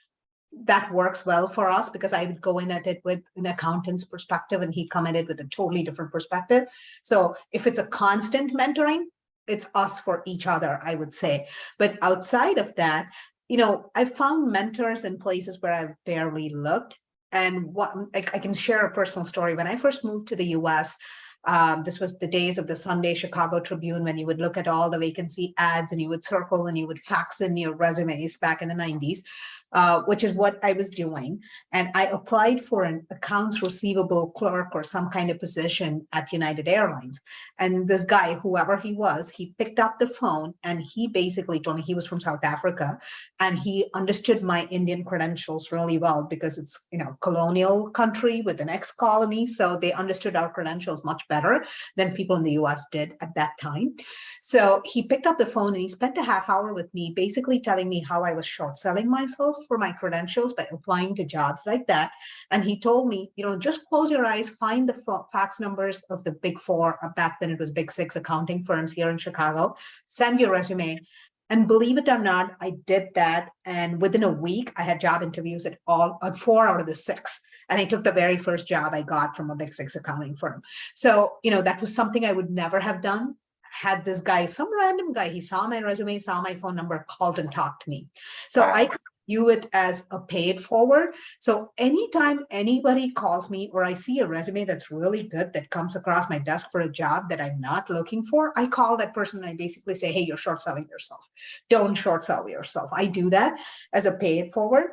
that works well for us, because I would go in at it with an accountant's perspective and he'd come at it with a totally different perspective. So if it's a constant mentoring, it's us for each other, I would say. But outside of that, I found mentors in places where I've barely looked. And what I can share a personal story. When I first moved to the US, this was the days of the Sunday Chicago Tribune, when you would look at all the vacancy ads and you would circle and you would fax in your resumes back in the 90s. Which is what I was doing. And I applied for an accounts receivable clerk or some kind of position at United Airlines. And this guy, whoever he was, he picked up the phone and he basically told me, he was from South Africa, and he understood my Indian credentials really well, because it's, colonial country with an ex-colony. So they understood our credentials much better than people in the US did at that time. So he picked up the phone and he spent a half hour with me, basically telling me how I was short selling myself for my credentials by applying to jobs like that. And he told me, just close your eyes, find the fax numbers of the big four, back then it was big six accounting firms here in Chicago, send your resume. And believe it or not, I did that. And within a week, I had job interviews at 4 out of the 6. And I took the very first job I got from a big six accounting firm. So, that was something I would never have done had this guy, some random guy, he saw my resume, saw my phone number, called and talked to me. So I view it as a pay it forward. So anytime anybody calls me or I see a resume that's really good that comes across my desk for a job that I'm not looking for, I call that person and I basically say, hey, you're short selling yourself. Don't short sell yourself. I do that as a pay it forward.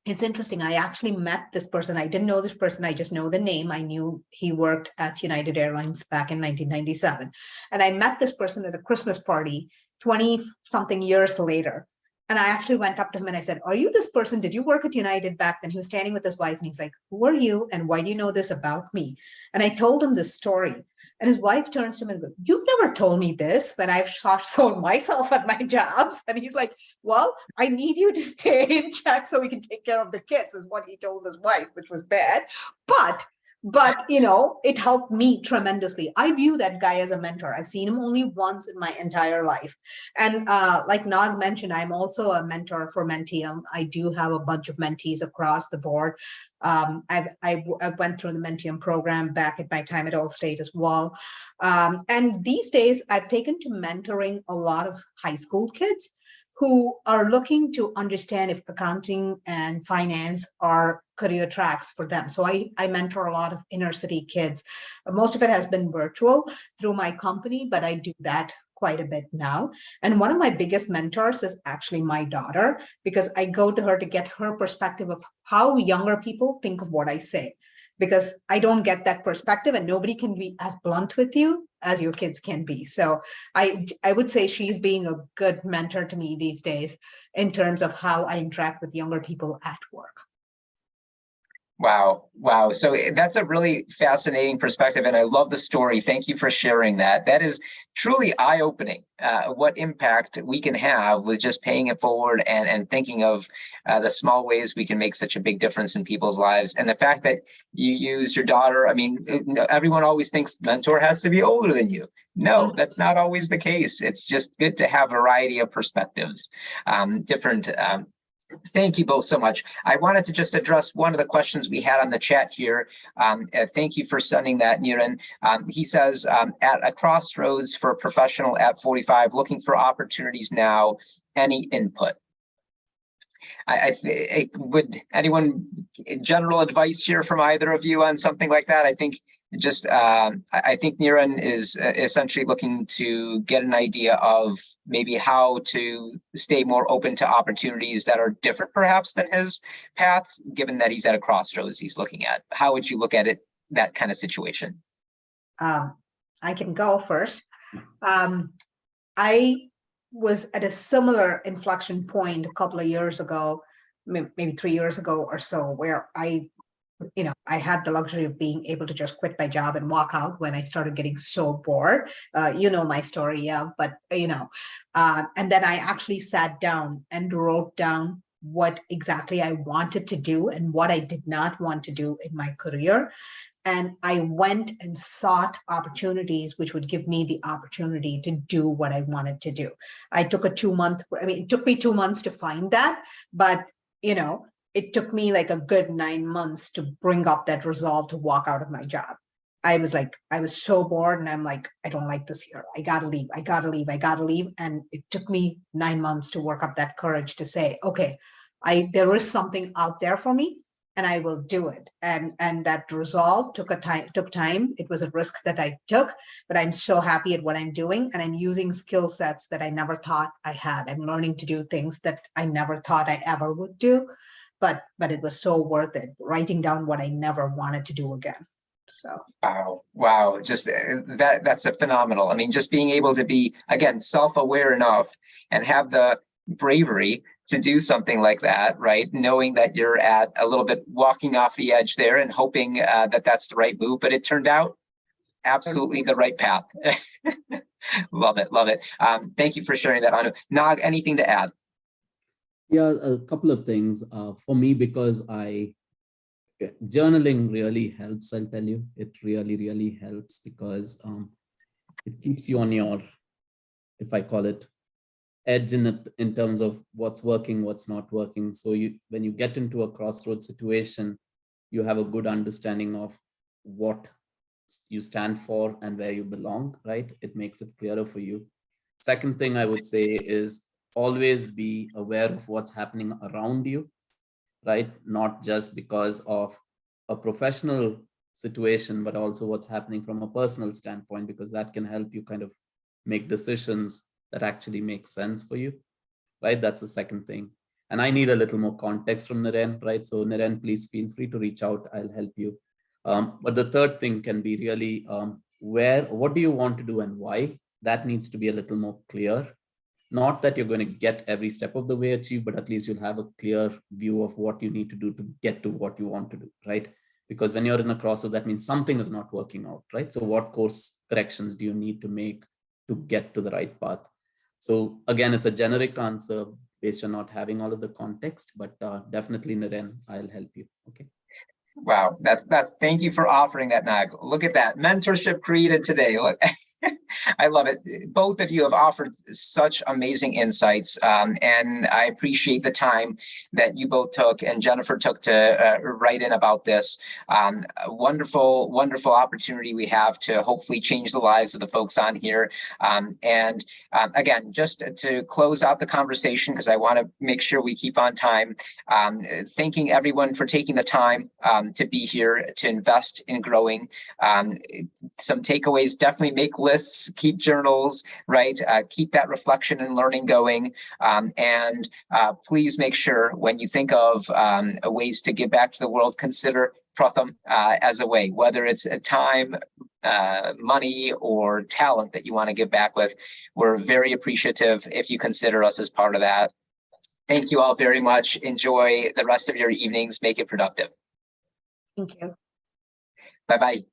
It's interesting. I actually met this person. I didn't know this person. I just know the name. I knew he worked at United Airlines back in 1997. And I met this person at a Christmas party 20 something years later. And I actually went up to him and I said, are you this person? Did you work at United back then? He was standing with his wife and he's like, who are you? And why do you know this about me? And I told him this story. And his wife turns to him and goes, you've never told me this when I've sold myself at my jobs. And he's like, well, I need you to stay in check so we can take care of the kids, is what he told his wife, which was bad. But it helped me tremendously. I view that guy as a mentor. I've seen him only once in my entire life. And like Nag mentioned, I'm also a mentor for Mentium. I do have a bunch of mentees across the board. I went through the Mentium program back at my time at Allstate as well. And these days I've taken to mentoring a lot of high school kids who are looking to understand if accounting and finance are career tracks for them. So I mentor a lot of inner city kids. Most of it has been virtual through my company, but I do that quite a bit now. And one of my biggest mentors is actually my daughter, because I go to her to get her perspective of how younger people think of what I say, because I don't get that perspective and nobody can be as blunt with you as your kids can be. So I would say she's being a good mentor to me these days in terms of how I interact with younger people at work. Wow. So that's a really fascinating perspective. And I love the story. Thank you for sharing that. That is truly eye-opening, what impact we can have with just paying it forward and thinking of the small ways we can make such a big difference in people's lives. And the fact that you use your daughter, I mean, everyone always thinks mentor has to be older than you. No, that's not always the case. It's just good to have a variety of perspectives, different. Thank you both so much. I wanted to just address one of the questions we had on the chat here. Thank you for sending that, Niran. He says, at a crossroads for a professional at 45, looking for opportunities now, any input? Would anyone, general advice here from either of you on something like that? I think I think Niran is essentially looking to get an idea of maybe how to stay more open to opportunities that are different perhaps than his path, given that he's at a crossroads he's looking at. How would you look at it, that kind of situation? I can go first. I was at a similar inflection point a couple of years ago, maybe 3 years ago or so, where I had the luxury of being able to just quit my job and walk out when I started getting so bored. You know my story, yeah, but and then I actually sat down and wrote down what exactly I wanted to do and what I did not want to do in my career. And I went and sought opportunities which would give me the opportunity to do what I wanted to do. I took a 2-month, it took me 2 months to find that, but it took me like a good 9 months to bring up that resolve to walk out of my job. I was so bored and I'm like, I don't like this here. I gotta leave. And it took me 9 months to work up that courage to say, okay, there is something out there for me and I will do it. And that resolve took time. It was a risk that I took, but I'm so happy at what I'm doing. And I'm using skill sets that I never thought I had. I'm learning to do things that I never thought I ever would do. But it was so worth it, writing down what I never wanted to do again. So wow, just that's a phenomenal. I mean, just being able to be, again, self-aware enough and have the bravery to do something like that, right? Knowing that you're at a little bit walking off the edge there and hoping that that's the right move, but it turned out absolutely the right path. Love it. Thank you for sharing that, Anu. Nag, anything to add? Yeah, a couple of things for me, because journaling really helps. I'll tell you, it really helps because it keeps you on your, if I call it, edge in terms of what's working, what's not working. So when you get into a crossroads situation, you have a good understanding of what you stand for and where you belong, right? It makes it clearer for you. Second thing I would say is always be aware of what's happening around you, right? Not just because of a professional situation, but also what's happening from a personal standpoint, because that can help you kind of make decisions that actually make sense for you, right? That's the second thing. And I need a little more context from Niren, right? So Niren, please feel free to reach out. I'll help you. But the third thing can be really what do you want to do and why? That needs to be a little more clear. Not that you're going to get every step of the way achieved, but at least you'll have a clear view of what you need to do to get to what you want to do, right? Because when you're in a crossroad, that means something is not working out, right? So what course corrections do you need to make to get to the right path? So again, it's a generic answer based on not having all of the context, but definitely, Niren, I'll help you. Okay. Wow, that's thank you for offering that, Nag. Look at that mentorship created today. Look, I love it. Both of you have offered such amazing insights, and I appreciate the time that you both took and Jennifer took to write in about this. A wonderful opportunity we have to hopefully change the lives of the folks on here. Again, just to close out the conversation, because I want to make sure we keep on time, thanking everyone for taking the time to be here, to invest in growing. Some takeaways: definitely make lists, keep journals, right? Keep that reflection and learning going. And please make sure when you think of ways to give back to the world, consider Pratham as a way, whether it's time, money, or talent that you want to give back with. We're very appreciative if you consider us as part of that. Thank you all very much. Enjoy the rest of your evenings. Make it productive. thank you. Bye-bye.